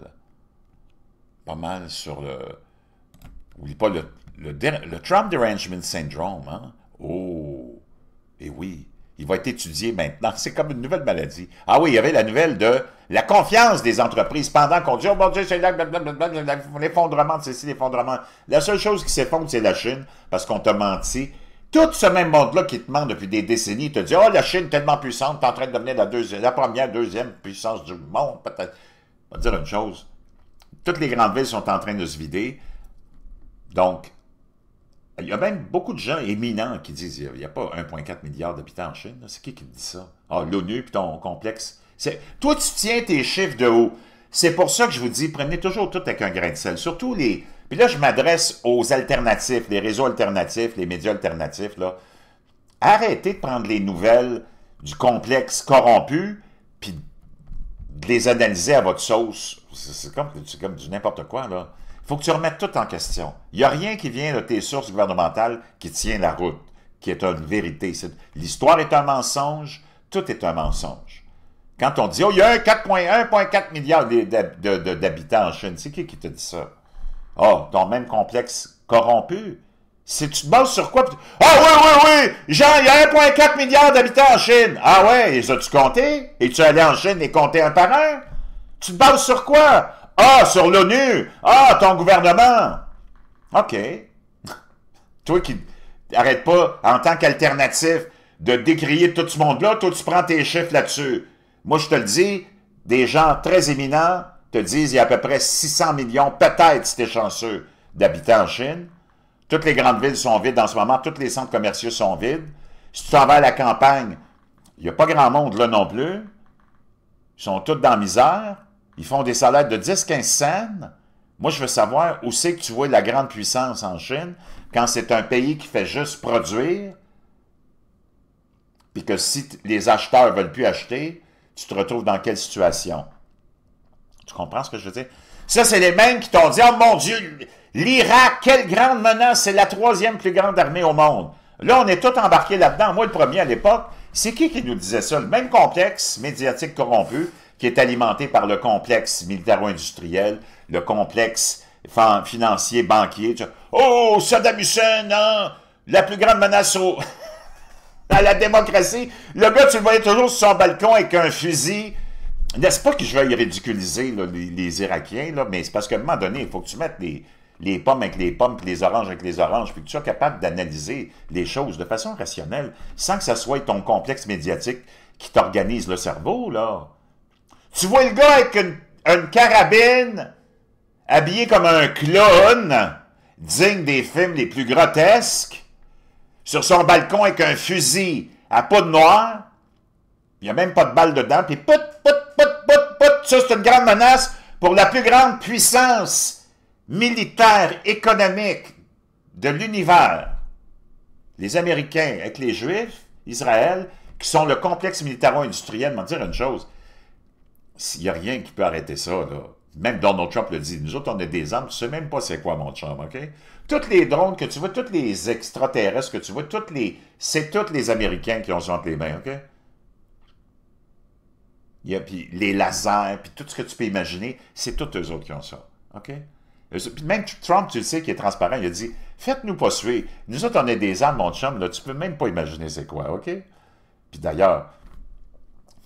Pas mal sur le... Oublie pas le Trump Derangement Syndrome, hein? Oh! Et oui, il va être étudié maintenant. C'est comme une nouvelle maladie. Ah oui, il y avait la nouvelle de la confiance des entreprises pendant qu'on dit « Oh mon Dieu, c'est l'effondrement de ceci, l'effondrement. » La seule chose qui s'effondre, c'est la Chine, parce qu'on t'a menti. Tout ce même monde-là qui te ment depuis des décennies te dit « Oh, la Chine est tellement puissante, t'es en train de devenir la première, deuxième puissance du monde. » Peut-être. On va te dire une chose. Toutes les grandes villes sont en train de se vider. Donc, il y a même beaucoup de gens éminents qui disent qu'il n'y a pas 1,4 milliard d'habitants en Chine. C'est qui dit ça? Ah, l'ONU puis ton complexe. Toi, tu tiens tes chiffres de haut. C'est pour ça que je vous dis, prenez toujours tout avec un grain de sel. Surtout les... Puis là, je m'adresse aux alternatifs, les réseaux alternatifs, les médias alternatifs. Là. Arrêtez de prendre les nouvelles du complexe corrompu puis de les analyser à votre sauce. C'est comme du n'importe quoi, là. Il faut que tu remettes tout en question. Il n'y a rien qui vient de tes sources gouvernementales qui tient la route, qui est une vérité. L'histoire est un mensonge, tout est un mensonge. Quand on dit « Oh, il y a 1,4 milliard d'habitants en Chine », c'est qui te dit ça? Ah, ton même complexe corrompu? Si tu te bases sur quoi? Ah oui, Jean, il y a 1,4 milliard d'habitants en Chine. Ah ouais, les as-tu comptés? Es-tu allé en Chine et compté un par un? Tu te bases sur quoi? Ah, sur l'ONU! Ah, ton gouvernement! OK. Toi qui n'arrêtes pas, en tant qu'alternatif, de décrier tout ce monde-là, toi, tu prends tes chiffres là-dessus. Moi, je te le dis, des gens très éminents te disent qu'il y a à peu près 600 millions, peut-être si t'es chanceux, d'habitants en Chine. Toutes les grandes villes sont vides en ce moment, tous les centres commerciaux sont vides. Si tu t'en vas à la campagne, il n'y a pas grand monde là non plus. Ils sont tous dans la misère. Ils font des salaires de 10-15 cents. Moi, je veux savoir où c'est que tu vois la grande puissance en Chine quand c'est un pays qui fait juste produire, puis que si les acheteurs ne veulent plus acheter, tu te retrouves dans quelle situation? Tu comprends ce que je veux dire? Ça, c'est les mêmes qui t'ont dit « Oh mon Dieu, l'Irak, quelle grande menace, c'est la 3e plus grande armée au monde. » Là, on est tous embarqués là-dedans. Moi, le premier à l'époque, c'est qui nous disait ça? Le même complexe médiatique corrompu qui est alimenté par le complexe militaro-industriel, le complexe financier, banquier. Oh, Saddam Hussein, hein, la plus grande menace à la démocratie. Le gars, tu le voyais toujours sur son balcon avec un fusil. N'est-ce pas que je vais y ridiculiser là, les Irakiens, là, mais c'est parce qu'à un moment donné, il faut que tu mettes les pommes avec les pommes, puis les oranges avec les oranges, puis que tu sois capable d'analyser les choses de façon rationnelle, sans que ça soit ton complexe médiatique qui t'organise le cerveau, là. Tu vois le gars avec une carabine, habillé comme un clown, digne des films les plus grotesques, sur son balcon avec un fusil à poudre noire, il n'y a même pas de balle dedans, puis pout, ça c'est une grande menace pour la plus grande puissance militaire, économique de l'univers. Les Américains avec les Juifs, Israël, qui sont le complexe militaro-industriel, m'en dire une chose, il n'y a rien qui peut arrêter ça, là. Même Donald Trump le dit, nous autres, on a des armes, tu ne sais même pas c'est quoi, mon chum, OK? Tous les drones que tu vois, tous les extraterrestres que tu vois, c'est tous les Américains qui ont ça entre les mains, OK? Il y a puis les lasers, puis tout ce que tu peux imaginer, c'est tous eux autres qui ont ça, OK? Puis même Trump, tu le sais, qui est transparent, il a dit, faites-nous pas suer. Nous autres, on a des armes, mon chum, là, tu peux même pas imaginer c'est quoi, OK? Puis d'ailleurs,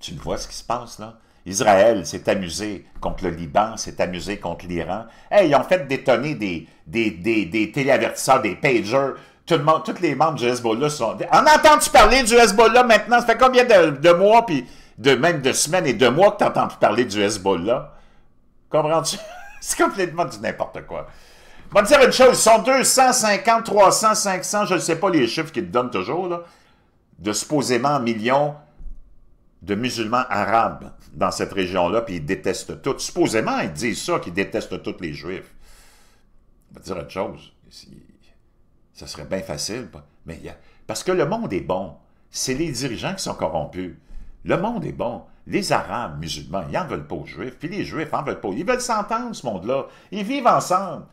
tu le vois ce qui se passe, là? Israël s'est amusé contre le Liban, s'est amusé contre l'Iran. Hey, ils ont fait détonner des téléavertisseurs, des pagers. Tous les membres du Hezbollah sont... En entends-tu parler du Hezbollah maintenant? Ça fait combien de mois, puis même de semaines et de mois que tu n'entends plus parler du Hezbollah? Comprends-tu? C'est complètement du n'importe quoi. On va te dire une chose, ils sont 250, 300, 500, je ne sais pas les chiffres qu'ils te donnent toujours, là, de supposément millions de musulmans arabes dans cette région-là, puis ils détestent tous. Supposément, ils disent ça, qu'ils détestent tous les Juifs. On va te dire une chose, ça serait bien facile, mais parce que le monde est bon. C'est les dirigeants qui sont corrompus. Le monde est bon. Les Arabes musulmans, ils n'en veulent pas aux Juifs, puis les Juifs n'en veulent pas. Ils veulent s'entendre, ce monde-là. Ils vivent ensemble.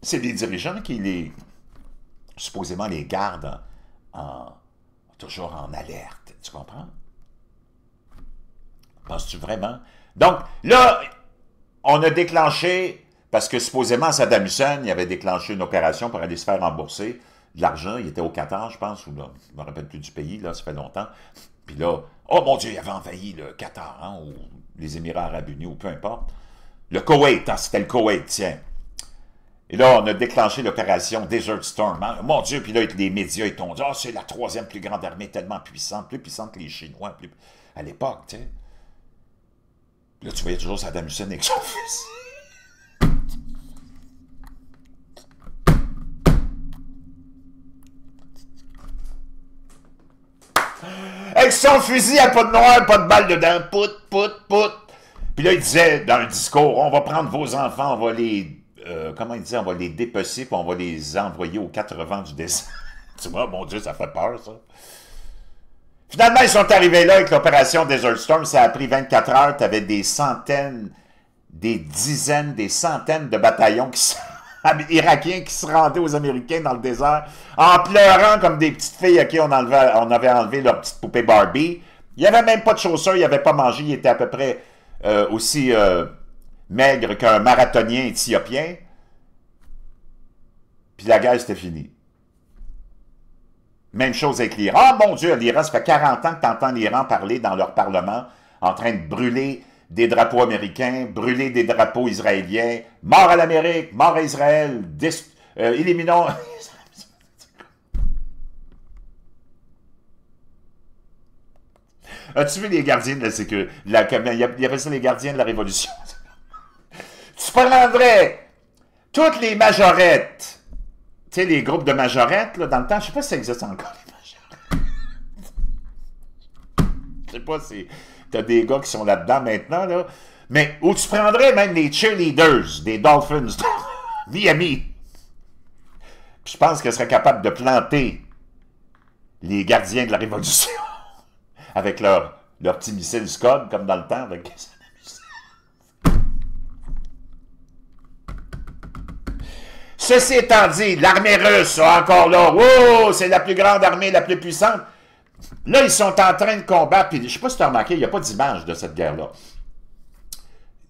C'est les dirigeants qui supposément les gardent toujours en alerte. Tu comprends? Penses-tu vraiment? Donc, là, on a déclenché, parce que supposément Saddam Hussein, il avait déclenché une opération pour aller se faire rembourser de l'argent. Il était au Qatar, je pense, ou là, je ne me rappelle plus du pays, là, ça fait longtemps. Puis là, oh mon Dieu, il avait envahi le Qatar, hein, ou les Émirats Arabes Unis, ou peu importe. Le Koweït, hein, c'était le Koweït, tiens. Et là, on a déclenché l'opération Desert Storm. Hein? Mon Dieu, puis là, les médias, ils t'ont dit « Ah, c'est la troisième plus grande armée, tellement puissante, plus puissante que les Chinois. » À l'époque, tu sais. Là, tu voyais toujours Saddam Hussein avec son fusil. Avec son fusil à pas de noir, pas de balle dedans. Pout, pout, pout. Puis là, il disait dans un discours, on va prendre vos enfants, on va les... comment il disait, on va les dépecer, puis on va les envoyer aux 4 vents du désert. Tu vois, mon Dieu, ça fait peur, ça. Finalement, ils sont arrivés là avec l'opération Desert Storm. Ça a pris 24 heures. Tu avais des centaines, des dizaines, des centaines de bataillons irakiens qui se rendaient aux Américains dans le désert en pleurant comme des petites filles à qui on avait enlevé leur petite poupée Barbie. Il n'y avait même pas de chaussures, il n'avait pas mangé. Il était à peu près aussi maigre qu'un marathonien éthiopien. Puis la guerre, c'était fini. Même chose avec l'Iran. Ah, mon Dieu, l'Iran, ça fait 40 ans que tu entends l'Iran parler dans leur parlement en train de brûler des drapeaux américains, brûler des drapeaux israéliens. Mort à l'Amérique, mort à Israël, éliminons... As-tu vu les gardiens de la sécurité? Il y avait ça, les gardiens de la Révolution. Tu prendrais toutes les majorettes. Tu sais, les groupes de majorettes, là, dans le temps, je ne sais pas si ça existe encore, les majorettes. Je sais pas si tu as des gars qui sont là-dedans maintenant, là. Mais où tu prendrais même les cheerleaders des Dolphins de Miami. Puis je pense qu'elles seraient capables de planter les gardiens de la Révolution avec leur petit missile Scud, comme dans le temps avec... Ceci étant dit, l'armée russe, encore là, wow, c'est la plus grande armée, la plus puissante. Là, ils sont en train de combattre, puis je ne sais pas si tu as remarqué, il n'y a pas d'image de cette guerre-là.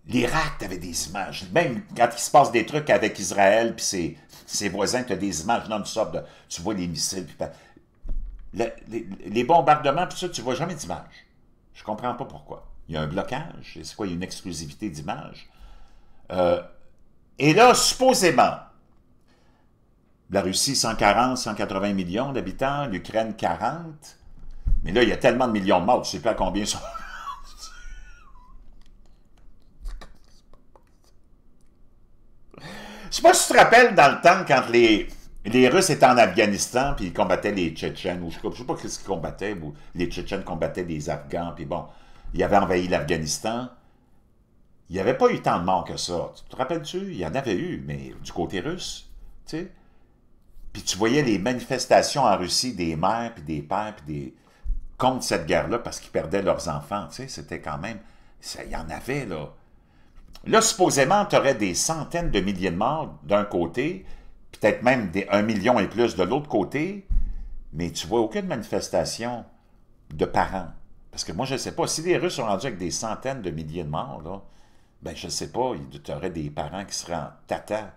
L'Irak, tu avais des images. Même quand il se passe des trucs avec Israël, puis ses voisins, tu as des images non-stop, tu vois les missiles, puis les bombardements, puis ça, tu ne vois jamais d'image. Je ne comprends pas pourquoi. Il y a un blocage, c'est quoi, il y a une exclusivité d'image. Et là, supposément, la Russie, 140, 180 millions d'habitants, l'Ukraine, 40. Mais là, il y a tellement de millions de morts, je ne sais pas à combien sont. Je ne sais pas si tu te rappelles dans le temps, quand les Russes étaient en Afghanistan, puis ils combattaient les Tchétchènes, ou je ne sais pas ce qu'ils combattaient, ou les Tchétchènes combattaient des Afghans, puis bon, ils avaient envahi l'Afghanistan. Il n'y avait pas eu tant de morts que ça. Tu te rappelles-tu? Il y en avait eu, mais du côté russe, tu sais. Puis tu voyais les manifestations en Russie des mères, puis des pères, puis contre cette guerre-là, parce qu'ils perdaient leurs enfants, tu sais, c'était quand même... Il y en avait, là. Là, supposément, tu aurais des centaines de milliers de morts d'un côté, peut-être même 1 million et plus de l'autre côté, mais tu vois aucune manifestation de parents. Parce que moi, je ne sais pas, si les Russes sont rendus avec des centaines de milliers de morts, là, ben je ne sais pas, tu aurais des parents qui seraient en tata,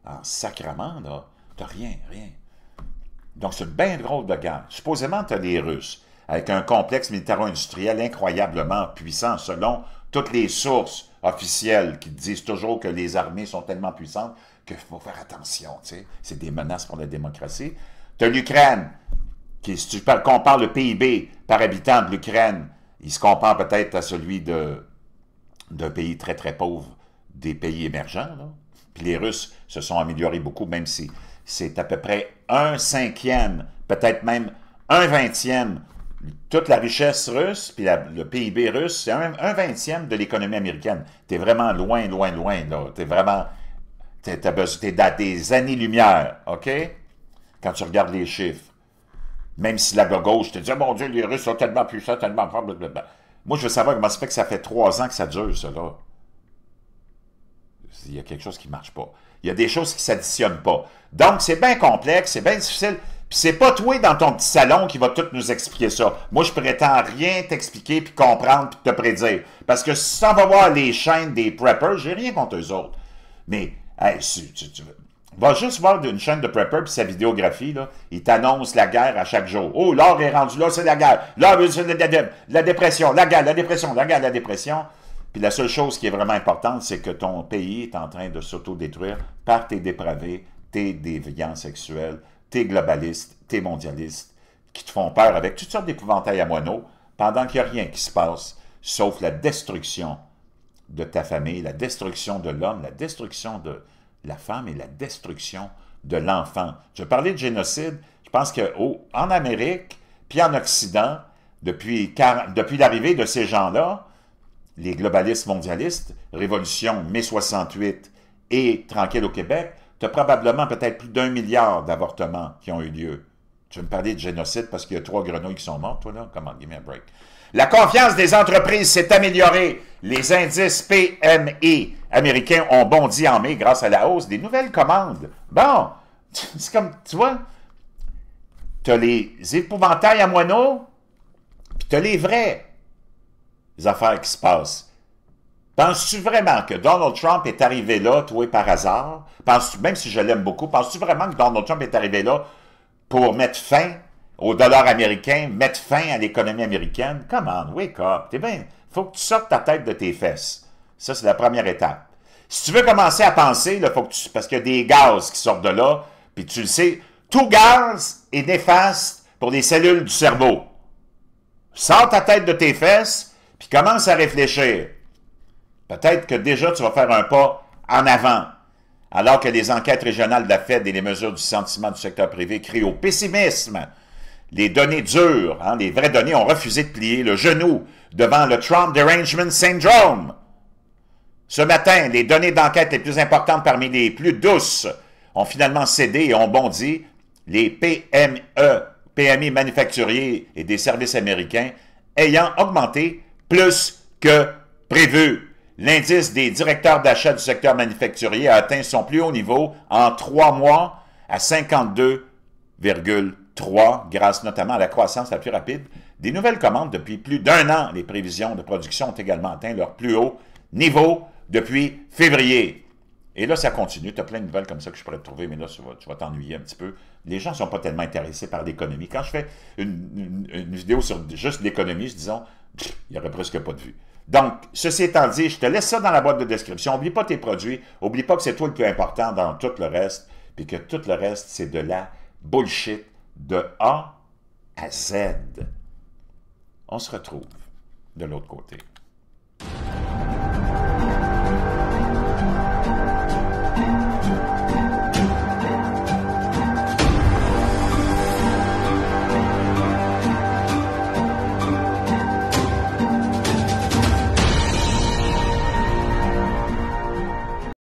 en sacrement, là. T'as rien, rien. Donc, c'est une bien drôle de guerre. Supposément, tu as les Russes, avec un complexe militaro-industriel incroyablement puissant, selon toutes les sources officielles qui disent toujours que les armées sont tellement puissantes qu'il faut faire attention, tu sais. C'est des menaces pour la démocratie. Tu as l'Ukraine, qui, si tu compares le PIB par habitant de l'Ukraine, il se compare peut-être à celui d'un pays très, très pauvre des pays émergents, là. Puis les Russes se sont améliorés beaucoup, même si c'est à peu près 1/5e, peut-être même 1/20e, toute la richesse russe, puis le PIB russe, c'est 1/20e de l'économie américaine. T'es vraiment loin, loin, loin, là. T'es vraiment... T'es à des années-lumière, OK? Quand tu regardes les chiffres. Même si la gauche te dit, oh, mon Dieu, les Russes sont tellement puissants, tellement forts, blablabla. Moi, je veux savoir comment ça fait que ça fait 3 ans que ça dure, ça, là. Il y a quelque chose qui ne marche pas. Il y a des choses qui ne s'additionnent pas. Donc, c'est bien complexe, c'est bien difficile. Puis c'est pas toi dans ton petit salon qui va tout nous expliquer ça. Moi, je prétends rien t'expliquer, puis comprendre, puis te prédire. Parce que si on va voir les chaînes des preppers, j'ai rien contre eux autres. Mais, hey, va juste voir une chaîne de prepper puis sa vidéographie, là, il t'annonce la guerre à chaque jour. Oh, l'or est rendu là, c'est la guerre. Là, c'est la dépression, la guerre, la dépression, la guerre, la dépression. Puis la seule chose qui est vraiment importante, c'est que ton pays est en train de s'autodétruire par tes dépravés, tes déviants sexuels, tes globalistes, tes mondialistes, qui te font peur avec toutes sortes d'épouvantails à moineaux, pendant qu'il n'y a rien qui se passe, sauf la destruction de ta famille, la destruction de l'homme, la destruction de la femme et la destruction de l'enfant. Je parlais de génocide, je pense qu'en Amérique, puis en Occident, depuis l'arrivée de ces gens-là, les globalistes mondialistes, Révolution, mai 68 et Tranquille au Québec, tu as probablement peut-être plus d'1 milliard d'avortements qui ont eu lieu. Tu veux me parler de génocide parce qu'il y a 3 grenouilles qui sont mortes, toi, là? Come on, give me a break. La confiance des entreprises s'est améliorée. Les indices PMI américains ont bondi en mai grâce à la hausse des nouvelles commandes. Bon, c'est comme, tu vois, tu as les épouvantails à moineaux, puis tu as les vraies affaires qui se passent. Penses-tu vraiment que Donald Trump est arrivé là, toi, par hasard? Même si je l'aime beaucoup, penses-tu vraiment que Donald Trump est arrivé là pour mettre fin au dollar américain, mettre fin à l'économie américaine? Come on, wake up. T'es bien. Faut que tu sortes ta tête de tes fesses. Ça, c'est la première étape. Si tu veux commencer à penser, là, faut que parce qu'il y a des gaz qui sortent de là, puis tu le sais, tout gaz est néfaste pour les cellules du cerveau. Sors ta tête de tes fesses, puis commence à réfléchir. Peut-être que déjà, tu vas faire un pas en avant, alors que les enquêtes régionales de la Fed et les mesures du sentiment du secteur privé crient au pessimisme. Les données dures, les vraies données, ont refusé de plier le genou devant le Trump Derangement Syndrome. Ce matin, les données d'enquête les plus importantes parmi les plus douces ont finalement cédé et ont bondi. Les PMI manufacturiers et des services américains ayant augmenté plus que prévu. L'indice des directeurs d'achat du secteur manufacturier a atteint son plus haut niveau en 3 mois à 52,3, grâce notamment à la croissance la plus rapide des nouvelles commandes depuis plus d'1 an. Les prévisions de production ont également atteint leur plus haut niveau depuis février. Et là, ça continue. Tu as plein de nouvelles comme ça que je pourrais te trouver, mais là, tu vas t'ennuyer un petit peu. Les gens ne sont pas tellement intéressés par l'économie. Quand je fais une vidéo sur juste l'économie, disons, il n'y aurait presque pas de vue. Donc, ceci étant dit, je te laisse ça dans la boîte de description. N'oublie pas tes produits. N'oublie pas que c'est toi le plus important dans tout le reste, puis que tout le reste, c'est de la bullshit de A à Z. On se retrouve de l'autre côté.